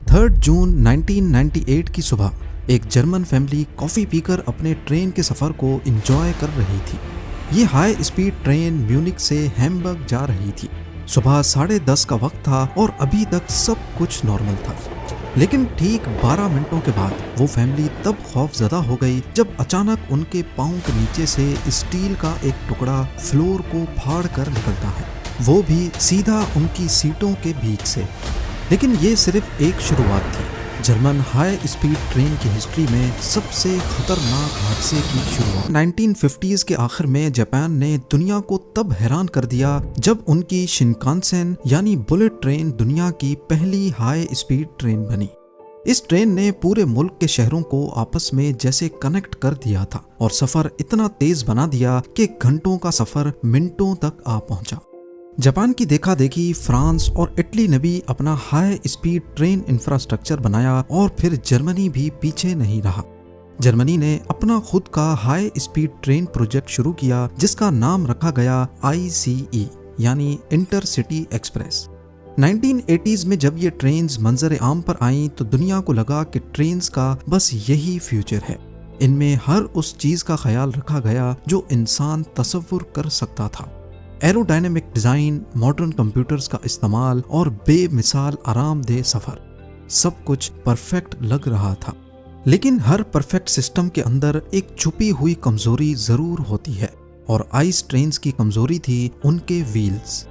3 जून 1998 की सुबह एक जर्मन फैमिली कॉफ़ी पीकर अपने ट्रेन के सफ़र को एंजॉय कर रही थी। ये हाई स्पीड ट्रेन म्यूनिक से हैम्बर्ग जा रही थी। सुबह 10:30 का वक्त था और अभी तक सब कुछ नॉर्मल था। लेकिन ठीक 12 मिनटों के बाद वो फैमिली तब खौफजदा हो गई जब अचानक उनके पाँव के नीचे से स्टील का एक टुकड़ा फ्लोर को फाड़ कर निकलता है, वो भी सीधा उनकी सीटों के बीच से। लेकिन ये सिर्फ एक शुरुआत थी। जर्मन हाई स्पीड ट्रेन की हिस्ट्री में सबसे खतरनाक हादसे की शुरुआत 1950s के आखिर में जापान ने दुनिया को तब हैरान कर दिया जब उनकी शिनकानसेन यानी बुलेट ट्रेन दुनिया की पहली हाई स्पीड ट्रेन बनी। इस ट्रेन ने पूरे मुल्क के शहरों को आपस में जैसे कनेक्ट कर दिया था और सफर इतना तेज बना दिया कि घंटों का सफर मिनटों तक आ पहुंचा। जापान की देखा देखी फ्रांस और इटली ने भी अपना हाई स्पीड ट्रेन इंफ्रास्ट्रक्चर बनाया और फिर जर्मनी भी पीछे नहीं रहा। जर्मनी ने अपना खुद का हाई स्पीड ट्रेन प्रोजेक्ट शुरू किया जिसका नाम रखा गया ICE यानी इंटरसिटी एक्सप्रेस। 1980s में जब ये ट्रेन्स मंजर आम पर आईं तो दुनिया को लगा कि ट्रेन्स का बस यही फ्यूचर है। इनमें हर उस चीज का ख्याल रखा गया जो इंसान तसव्वुर कर सकता था। एरोडायनेमिक डिजाइन, मॉडर्न कंप्यूटर्स का इस्तेमाल और बेमिसाल आरामदेह सफर, सब कुछ परफेक्ट लग रहा था। लेकिन हर परफेक्ट सिस्टम के अंदर एक छुपी हुई कमजोरी जरूर होती है और आइस ट्रेन्स की कमजोरी थी उनके व्हील्स।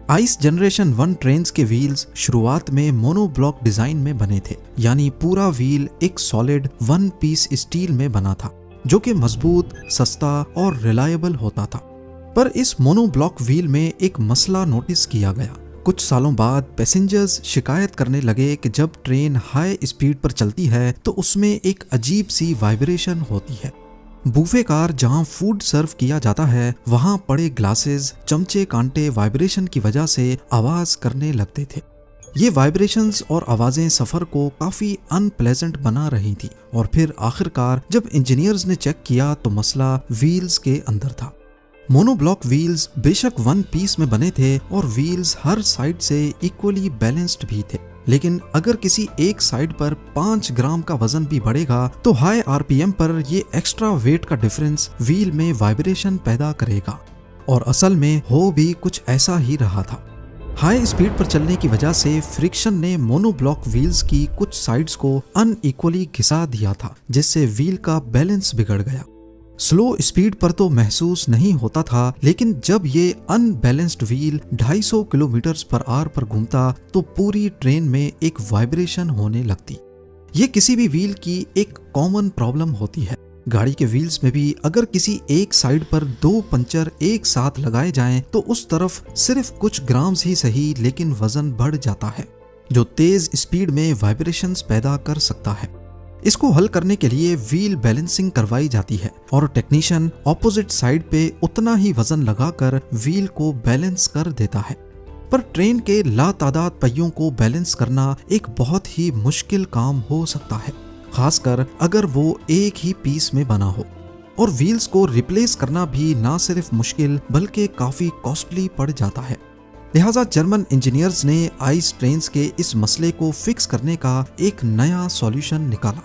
आइस जनरेशन 1 ट्रेन्स के व्हील्स शुरुआत में मोनोब्लॉक डिजाइन में बने थे, यानी पूरा व्हील एक सॉलिड 1 पीस स्टील में बना था जो कि मजबूत, सस्ता और रिलायबल होता था। पर इस मोनोब्लॉक व्हील में एक मसला नोटिस किया गया। कुछ सालों बाद पैसेंजर्स शिकायत करने लगे कि जब ट्रेन हाई स्पीड पर चलती है तो उसमें एक अजीब सी वाइब्रेशन होती है। बूफे कार जहां फूड सर्व किया जाता है वहां पड़े ग्लासेस, चमचे, कांटे वाइब्रेशन की वजह से आवाज करने लगते थे। ये वाइब्रेशंस और आवाजें सफर को काफी अनप्लेजेंट बना रही थी और फिर आखिरकार जब इंजीनियर्स ने चेक किया तो मसला व्हील्स के अंदर था। मोनोब्लॉक व्हील्स बेशक 1 पीस में बने थे और व्हील्स हर साइड से इक्वली बैलेंस्ड भी थे, लेकिन अगर किसी एक साइड पर 5 ग्राम का वजन भी बढ़ेगा तो हाई RPM पर ये एक्स्ट्रा वेट का डिफरेंस व्हील में वाइब्रेशन पैदा करेगा। और असल में हो भी कुछ ऐसा ही रहा था। हाई स्पीड पर चलने की वजह से फ्रिक्शन ने मोनोब्लॉक व्हील्स की कुछ साइड्स को अनइक्वली घिसा दिया था, जिससे व्हील का बैलेंस बिगड़ गया। स्लो स्पीड पर तो महसूस नहीं होता था, लेकिन जब ये अनबैलेंस्ड व्हील 250 किलोमीटर/आवर पर घूमता तो पूरी ट्रेन में एक वाइब्रेशन होने लगती। ये किसी भी व्हील की एक कॉमन प्रॉब्लम होती है। गाड़ी के व्हील्स में भी अगर किसी एक साइड पर 2 पंचर एक साथ लगाए जाएं तो उस तरफ सिर्फ कुछ ग्राम्स ही सही लेकिन वजन बढ़ जाता है, जो तेज स्पीड में वाइब्रेशंस पैदा कर सकता है। इसको हल करने के लिए व्हील बैलेंसिंग करवाई जाती है और टेक्नीशियन ऑपोजिट साइड पे उतना ही वजन लगाकर व्हील को बैलेंस कर देता है। पर ट्रेन के लातादाद पहियों को बैलेंस करना एक बहुत ही मुश्किल काम हो सकता है, खासकर अगर वो एक ही पीस में बना हो। और व्हील्स को रिप्लेस करना भी ना सिर्फ मुश्किल बल्कि काफी कॉस्टली पड़ जाता है। लिहाजा जर्मन इंजीनियर्स ने आइस ट्रेन्स के इस मसले को फिक्स करने का एक नया सॉल्यूशन निकाला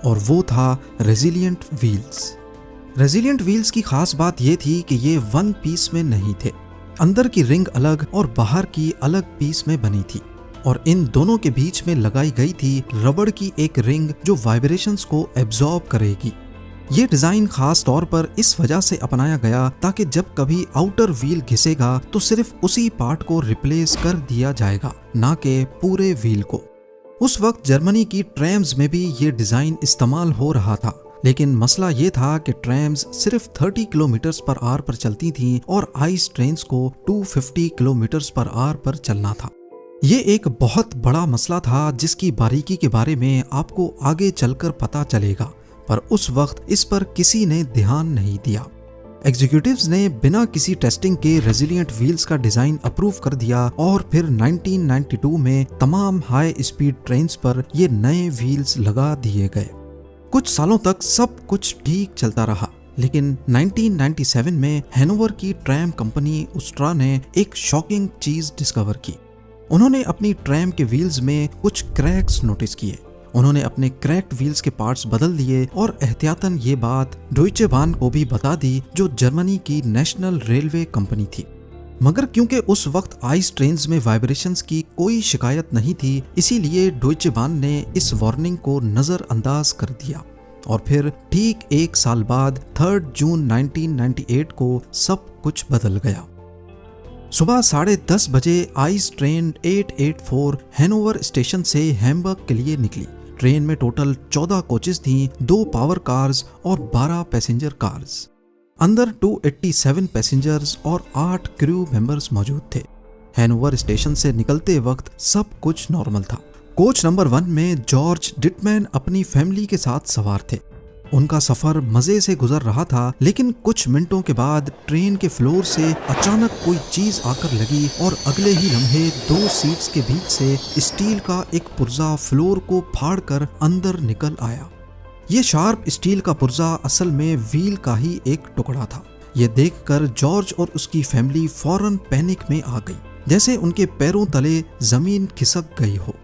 और वो था रेजिलिएंट व्हील्स। रेजिलिएंट व्हील्स की खास बात ये थी कि ये 1 पीस में नहीं थे। अंदर की रिंग अलग और बाहर की अलग पीस में बनी थी और इन दोनों के बीच में लगाई गई थी रबड़ की एक रिंग जो वाइब्रेशंस को एब्जॉर्ब करेगी। ये डिजाइन खास तौर पर इस वजह से अपनाया गया ताकि जब कभी आउटर व्हील घिसेगा तो सिर्फ उसी पार्ट को रिप्लेस कर दिया जाएगा, ना कि पूरे व्हील को। उस वक्त जर्मनी की ट्रैम्स में भी ये डिजाइन इस्तेमाल हो रहा था, लेकिन मसला ये था कि ट्रैम्स सिर्फ 30 किलोमीटर/आवर पर चलती थीं और आइस ट्रेन्स को 250 किलोमीटर/आवर पर चलना था। ये एक बहुत बड़ा मसला था जिसकी बारीकी के बारे में आपको आगे चलकर पता चलेगा, पर उस वक्त इस पर किसी ने ध्यान नहीं दिया। एग्जीक्यूटिव्स ने बिना किसी टेस्टिंग के रेजिलिएंट व्हील्स का डिजाइन अप्रूव कर दिया और फिर 1992 में तमाम हाई स्पीड ट्रेन्स पर ये नए व्हील्स लगा दिए गए। कुछ सालों तक सब कुछ ठीक चलता रहा, लेकिन 1997 में हैनोवर की ट्रैम कंपनी उस्ट्रा ने एक शॉकिंग चीज डिस्कवर की। उन्होंने अपनी ट्रैम के व्हील्स में कुछ क्रैक्स नोटिस किए। उन्होंने अपने क्रैक्ड व्हील्स के पार्ट्स बदल दिए और एहतियातन ये बात डॉयचे बाहन को भी बता दी, जो जर्मनी की नेशनल रेलवे कंपनी थी। मगर क्योंकि उस वक्त आइस ट्रेन्स में वाइब्रेशंस की कोई शिकायत नहीं थी, इसीलिए डॉयचे बाहन ने इस वार्निंग को नजरअंदाज कर दिया। और फिर ठीक एक साल बाद 3 जून 1998 को सब कुछ बदल गया। सुबह 10:30 बजे आइस ट्रेन 884 हैनोवर स्टेशन से हैम्बर्ग के लिए निकली। ट्रेन में टोटल 14 कोचेस थीं, 2 पावर कार्स और 12 पैसेंजर कार्स। अंदर 287 पैसेंजर्स और 8 क्रू मेंबर्स मौजूद थे। हैनोवर स्टेशन से निकलते वक्त सब कुछ नॉर्मल था। कोच नंबर 1 में जॉर्ज डिटमैन अपनी फैमिली के साथ सवार थे। उनका सफर मजे से गुजर रहा था, लेकिन कुछ मिनटों के बाद ट्रेन के फ्लोर से अचानक कोई चीज आकर लगी और अगले ही लम्हे 2 सीट्स के बीच से स्टील का एक पुर्जा फ्लोर को फाड़कर अंदर निकल आया। ये शार्प स्टील का पुर्जा असल में व्हील का ही एक टुकड़ा था। ये देखकर जॉर्ज और उसकी फैमिली फौरन पैनिक में आ गई, जैसे उनके पैरों तले जमीन खिसक गई हो।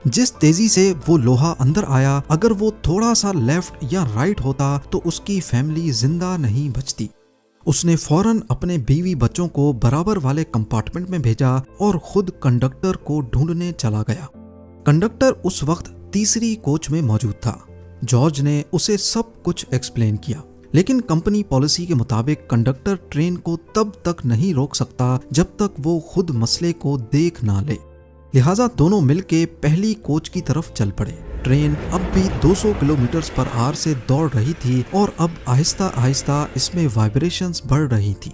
जिस तेजी से वो लोहा अंदर आया, अगर वो थोड़ा सा लेफ्ट या राइट होता तो उसकी फैमिली जिंदा नहीं बचती। उसने फौरन अपने बीवी बच्चों को बराबर वाले कंपार्टमेंट में भेजा और खुद कंडक्टर को ढूंढने चला गया। कंडक्टर उस वक्त तीसरी कोच में मौजूद था। जॉर्ज ने उसे सब कुछ एक्सप्लेन किया, लेकिन कंपनी पॉलिसी के मुताबिक कंडक्टर ट्रेन को तब तक नहीं रोक सकता जब तक वो खुद मसले को देख ना ले। लिहाजा दोनों मिलके पहली कोच की तरफ चल पड़े। ट्रेन अब भी 200 किलोमीटर पर आवर से दौड़ रही थी और अब आहिस्ता आहिस्ता इसमें वाइब्रेशंस बढ़ रही थी।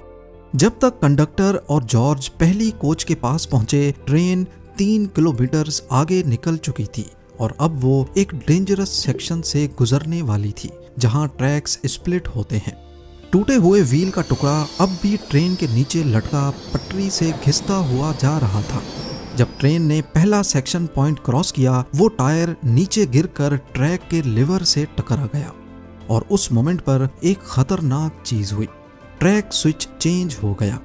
जब तक कंडक्टर और जॉर्ज पहली कोच के पास पहुंचे, ट्रेन 3 किलोमीटर आगे निकल चुकी थी और अब वो एक डेंजरस सेक्शन से गुजरने वाली थी, जहां ट्रैक्स स्प्लिट होते हैं। टूटे हुए व्हील का टुकड़ा अब भी ट्रेन के नीचे लटका पटरी से घिसता हुआ जा रहा था। जब ट्रेन ने पहला सेक्शन पॉइंट क्रॉस किया, वो टायर नीचे गिरकर ट्रैक के लिवर से टकरा गया और उस मोमेंट पर एक खतरनाक चीज हुई। ट्रैक स्विच चेंज हो गया।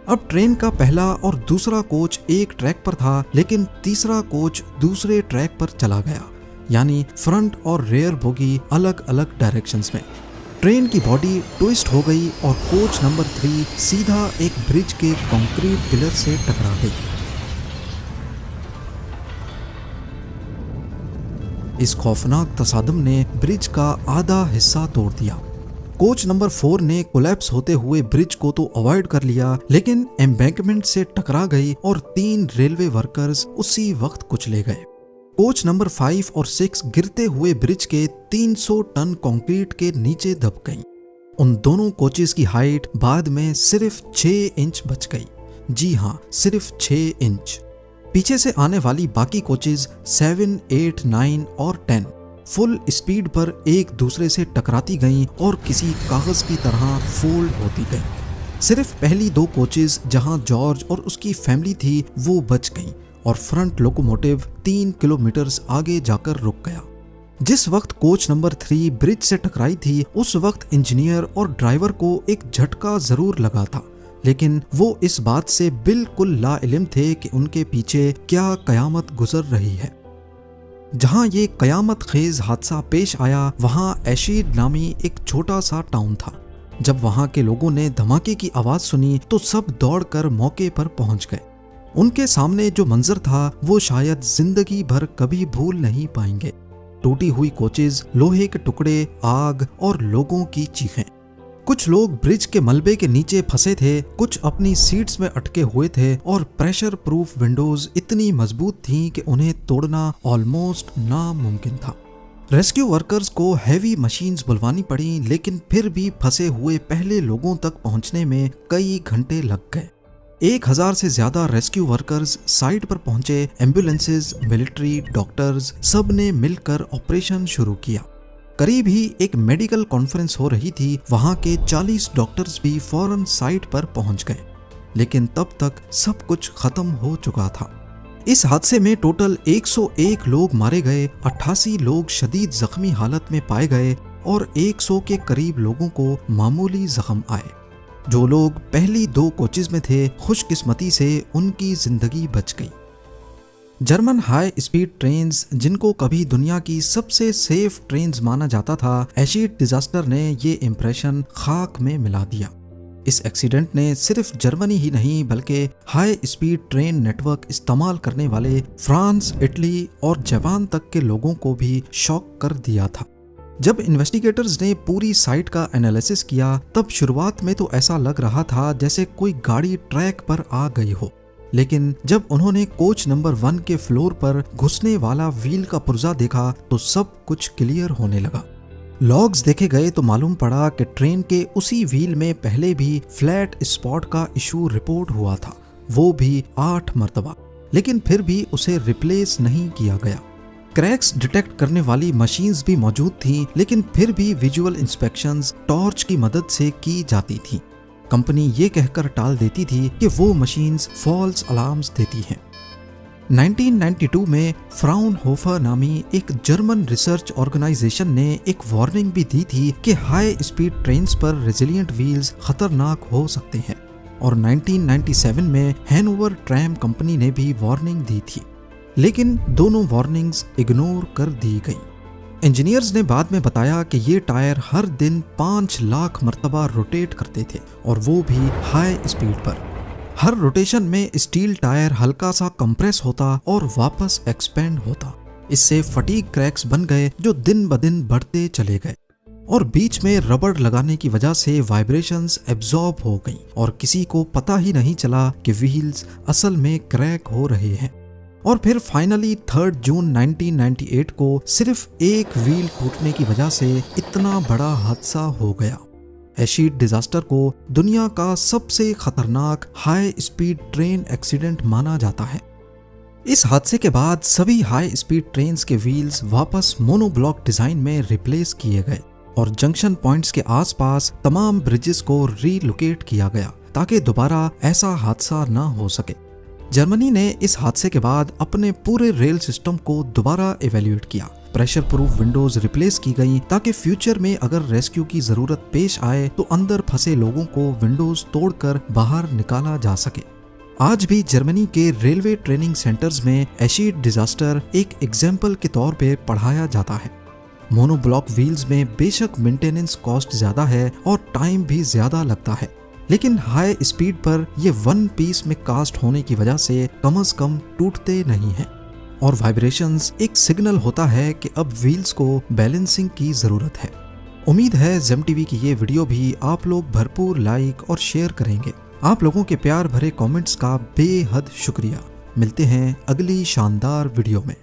अब ट्रेन का पहला और दूसरा कोच एक ट्रैक पर था, लेकिन तीसरा कोच दूसरे ट्रैक पर चला गया, यानी फ्रंट और रेयर बोगी अलग अलग डायरेक्शंस में। ट्रेन की बॉडी ट्विस्ट हो गई और कोच नंबर 3 सीधा एक ब्रिज के कंक्रीट पिलर से टकरा गई। इस खौफनाक तसादम ने ब्रिज का आधा हिस्सा तोड़ दिया। कोच नंबर 4 ने कोलैप्स होते हुए ब्रिज को तो अवॉइड कर लिया, लेकिन एम्बैंकमेंट से टकरा गई और 3 रेलवे वर्कर्स उसी वक्त कुचले गए। कोच नंबर 5 और 6 गिरते हुए ब्रिज के 300 टन कंक्रीट के नीचे दब गईं। उन दोनों कोचेस की हाइट बाद में सिर्फ 6 इंच बच गई। जी हाँ, सिर्फ 6 इंच। पीछे से आने वाली बाकी कोचेस 7, 8, 9 और 10 फुल स्पीड पर एक दूसरे से टकराती गईं और किसी कागज की तरह फोल्ड होती गईं। सिर्फ पहली 2 कोचेस, जहां जॉर्ज और उसकी फैमिली थी, वो बच गईं और फ्रंट लोकोमोटिव 3 किलोमीटर आगे जाकर रुक गया। जिस वक्त कोच नंबर 3 ब्रिज से टकराई थी, उस वक्त इंजीनियर और ड्राइवर को एक झटका जरूर लगा था, लेकिन वो इस बात से बिल्कुल लाइल्म थे कि उनके पीछे क्या कयामत गुजर रही है। जहां ये कयामत खेज हादसा पेश आया, वहां एशीड नामी एक छोटा सा टाउन था। जब वहां के लोगों ने धमाके की आवाज सुनी तो सब दौड़कर मौके पर पहुंच गए। उनके सामने जो मंजर था वो शायद जिंदगी भर कभी भूल नहीं पाएंगे। टूटी हुई कोचेज, लोहे के टुकड़े, आग और लोगों की चीखें। कुछ लोग ब्रिज के मलबे के नीचे फंसे थे, कुछ अपनी सीट्स में अटके हुए थे और प्रेशर प्रूफ विंडोज इतनी मजबूत थीं कि उन्हें तोड़ना ऑलमोस्ट नामुमकिन था। रेस्क्यू वर्कर्स को हैवी मशीन्स बुलवानी पड़ी, लेकिन फिर भी फंसे हुए पहले लोगों तक पहुंचने में कई घंटे लग गए। 1000 से ज्यादा रेस्क्यू वर्कर्स साइट पर पहुंचे। एम्बुलेंसेज, मिलिट्री, डॉक्टर्स सब ने मिलकर ऑपरेशन शुरू किया। करीब ही एक मेडिकल कॉन्फ्रेंस हो रही थी। वहां के 40 डॉक्टर्स भी फौरन साइट पर पहुंच गए, लेकिन तब तक सब कुछ खत्म हो चुका था। इस हादसे में टोटल 101 लोग मारे गए, 88 लोग शदीद जख्मी हालत में पाए गए और 100 के करीब लोगों को मामूली जख्म आए। जो लोग पहली 2 कोचेज में थे, खुशकिस्मती से उनकी जिंदगी बच गई। जर्मन हाई स्पीड ट्रेन्स, जिनको कभी दुनिया की सबसे सेफ ट्रेन्स माना जाता था, एशिड डिजास्टर ने ये इंप्रेशन खाक में मिला दिया। इस एक्सीडेंट ने सिर्फ जर्मनी ही नहीं बल्कि हाई स्पीड ट्रेन नेटवर्क इस्तेमाल करने वाले फ्रांस, इटली और जापान तक के लोगों को भी शॉक कर दिया था। जब इन्वेस्टिगेटर्स ने पूरी साइट का एनालिसिस किया तब शुरुआत में तो ऐसा लग रहा था जैसे कोई गाड़ी ट्रैक पर आ गई हो, लेकिन जब उन्होंने कोच नंबर 1 के फ्लोर पर घुसने वाला व्हील का पुर्जा देखा तो सब कुछ क्लियर होने लगा। लॉग्स देखे गए तो मालूम पड़ा कि ट्रेन के उसी व्हील में पहले भी फ्लैट स्पॉट का इशू रिपोर्ट हुआ था, वो भी 8 मरतबा, लेकिन फिर भी उसे रिप्लेस नहीं किया गया। क्रैक्स डिटेक्ट करने वाली मशीन्स भी मौजूद थीं, लेकिन फिर भी विजुअल इंस्पेक्शंस टॉर्च की मदद से की जाती थी। कंपनी ये कहकर टाल देती थी कि वो मशीन्स फॉल्स अलार्म्स देती हैं। 1992 में फ्राउनहोफर नामी एक जर्मन रिसर्च ऑर्गेनाइजेशन ने एक वार्निंग भी दी थी कि हाई स्पीड ट्रेन्स पर रेजिलिएंट व्हील्स खतरनाक हो सकते हैं, और 1997 में हैनोवर ट्रैम कंपनी ने भी वार्निंग दी थी, लेकिन दोनों वार्निंग्स इग्नोर कर दी गई। इंजीनियर्स ने बाद में बताया कि ये टायर हर दिन 5 लाख मरतबा रोटेट करते थे, और वो भी हाई स्पीड पर। हर रोटेशन में स्टील टायर हल्का सा कंप्रेस होता और वापस एक्सपेंड होता। इससे फटीग क्रैक्स बन गए जो दिन ब दिन बढ़ते चले गए, और बीच में रबड़ लगाने की वजह से वाइब्रेशंस एब्जॉर्ब हो गई और किसी को पता ही नहीं चला कि व्हील्स असल में क्रैक हो रहे हैं। और फिर फाइनली 3 जून 1998 को सिर्फ एक व्हील टूटने की वजह से इतना बड़ा हादसा हो गया। एशिड डिजास्टर को दुनिया का सबसे खतरनाक हाई स्पीड ट्रेन एक्सीडेंट माना जाता है। इस हादसे के बाद सभी हाई स्पीड ट्रेन्स के व्हील्स वापस मोनोब्लॉक डिजाइन में रिप्लेस किए गए और जंक्शन पॉइंट्स के आसपास तमाम ब्रिजेस को रीलोकेट किया गया ताकि दोबारा ऐसा हादसा न हो सके। जर्मनी ने इस हादसे के बाद अपने पूरे रेल सिस्टम को दोबारा इवैल्यूएट किया। प्रेशर प्रूफ विंडोज रिप्लेस की गई ताकि फ्यूचर में अगर रेस्क्यू की जरूरत पेश आए तो अंदर फंसे लोगों को विंडोज तोड़कर बाहर निकाला जा सके। आज भी जर्मनी के रेलवे ट्रेनिंग सेंटर्स में एशिड डिजास्टर एक एग्जाम्पल के तौर पे पढ़ाया जाता है। मोनोब्लॉक व्हील्स में बेशक मेंटेनेंस कॉस्ट ज्यादा है और टाइम भी ज्यादा लगता है, लेकिन हाई स्पीड पर ये वन पीस में कास्ट होने की वजह से कम से कम टूटते नहीं हैं, और वाइब्रेशंस एक सिग्नल होता है कि अब व्हील्स को बैलेंसिंग की जरूरत है। उम्मीद है जेम टीवी की ये वीडियो भी आप लोग भरपूर लाइक और शेयर करेंगे। आप लोगों के प्यार भरे कमेंट्स का बेहद शुक्रिया। मिलते हैं अगली शानदार वीडियो में।